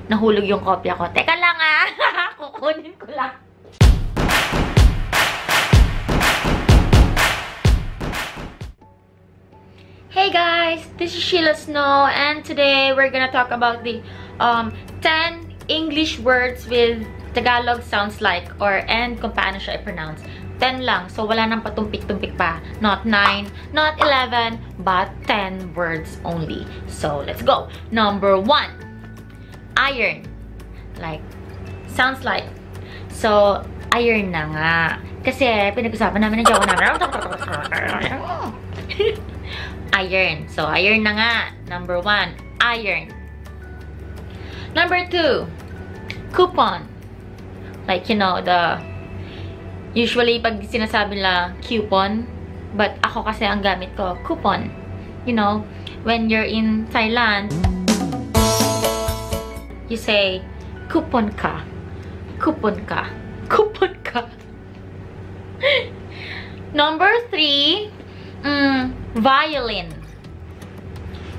Nahulog yung kopya ko. Teka lang ah! Kukunin ko lang. Hey guys! This is Sheila Snow and today we're gonna talk about the 10 English words with Tagalog sounds like and kung paano siya i-pronounce. 10 lang. So, wala nang patumpik-tumpik pa. Not 9, not 11, but 10 words only. So, let's go. Number 1. Iron. Like, sounds like. So, iron na nga. Kasi, pinag-usapan namin ng jowa namin. Iron. So, iron na nga. Number 1. Iron. Number 2. Coupon. Like, you know, usually, pag sinasabi nila coupon, but ako kasi ang gamit ko, coupon. You know, when you're in Thailand, you say, coupon ka. Coupon ka. Coupon ka. Number 3, violin.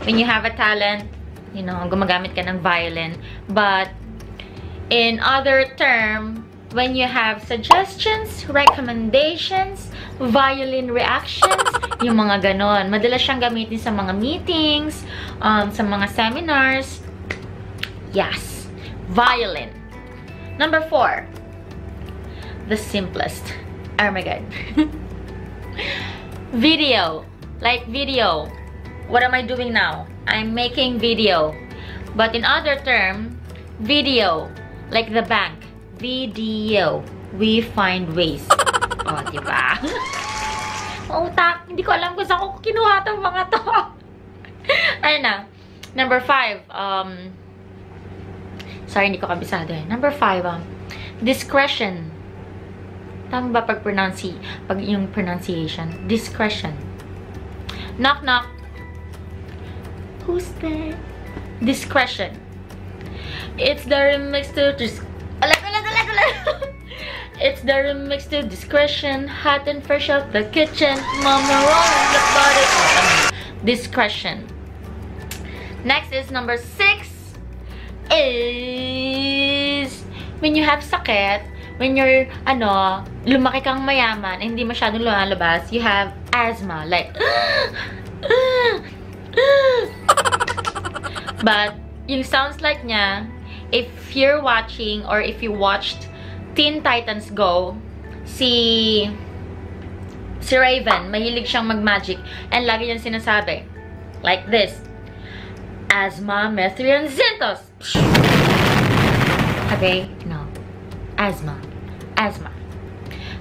When you have a talent, you know, gumagamit ka ng violin. But, in other term, when you have suggestions, recommendations, violin reactions, yung mga ganon. Madalas siyang gamitin sa mga meetings, sa mga seminars. Yes. Violin. Number 4. The simplest. Oh my God. Video. Like video. What am I doing now? I'm making video. But in other term, video. Like the bank. Video. We find ways. O, diba? Utak. Hindi ko alam kung saan ko kinuha itong mga to. Ano na? Number 5. Sorry, hindi ko kabisado eh. Number 5. Discretion. Tama ba pag yung pronunciation? Discretion. Knock, knock. Who's there? Discretion. It's the remix to It's the remix to discretion, hot and fresh out the kitchen, mama rolling the body. Discretion. Next is number 6 is when you have sakit, when you're lumaki kang mayaman, hindi masyadong lumalabas, you have asthma, like but yung sounds like niya, if you're watching or if you watched Teen Titans Go, si Raven, mahilig siyang mag-magic and lagi niyang sinasabi like this, asthma, methrian, zintos. Okay? No. Asthma. Asthma.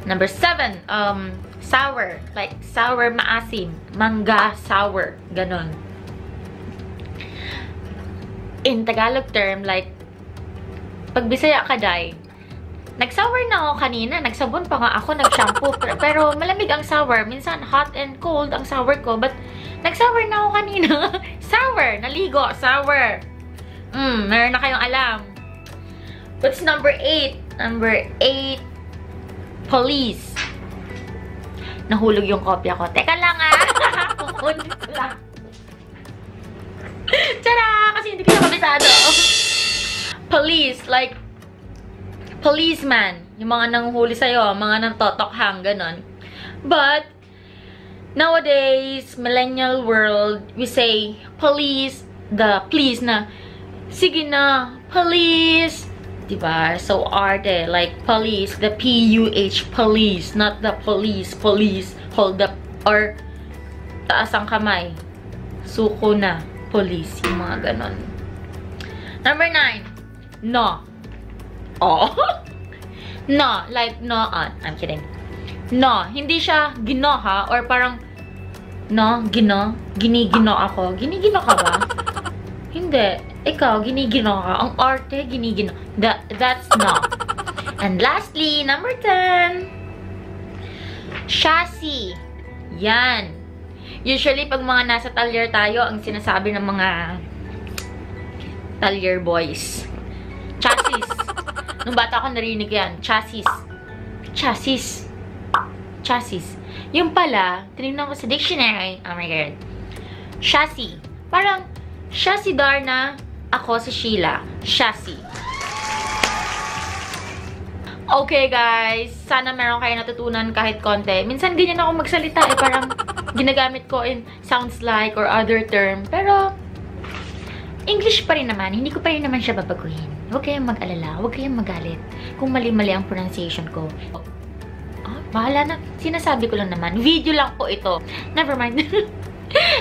Number 7, sour. Like sour, maasim. Mangga, sour. Ganon. In Tagalog term, like, pag Bisaya ka, day, nag-sour na ako kanina. Nagsabon pa nga ako, nag-shampoo. Pero malamig ang sour. Minsan, hot and cold ang sour ko. But, nag-sour na ako kanina. Sour. Naligo. Sour. Meron na kayong alam. What's number 8? Number 8. Police. Nahulog yung kopya ko. Teka lang ah. Kukunin ko lang. Tara! Kasi hindi ko kabisado. Police. Like, policeman. Yung mga nanghuli sa'yo. Mga nantotokhang. Ganon. But, nowadays, millennial world, we say, police, the please na, sige na, police. Diba? So, arte, like, police, the P-U-H, police, not the police, hold up, or taas ang kamay. Suko na, police, yung mga ganon. Number 9, no. Oh. No, like no on. I'm kidding. No, hindi siya gino ha, or parang no, gino, ginigino ako. Ginigino ka ba? Hindi. Ikaw, ginigino ka. Ang arte, ginigino. That's no. And lastly, number 10. Chassis. Yan. Usually, pag mga nasa talyer tayo, ang sinasabi ng mga talyer boys. Chassis. Nung bata ako narinig yan. Chassis. Chassis. Chassis. Yung pala, tinignan ko sa dictionary. Oh my God. Chassis. Parang, chassis dar na Ako si Sheila. Siya si. Okay guys, sana meron kayo natutunan kahit konti. Minsan ganyan ako magsalita parang ginagamit ko in sounds like or other term. Pero, English pa rin naman. Hindi ko pa rin naman siya babaguhin. Huwag kayong mag-alala. Huwag kayong magalit kung mali-mali ang pronunciation ko. Bahala na. Sinasabi ko lang naman. Video lang po ito. Never mind.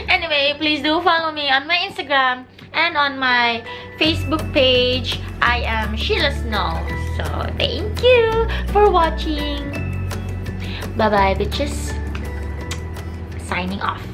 Anyway, please do follow me on my Instagram and on my Facebook page. I am Sheila Snow. So, thank you for watching. Bye-bye, bitches. Signing off.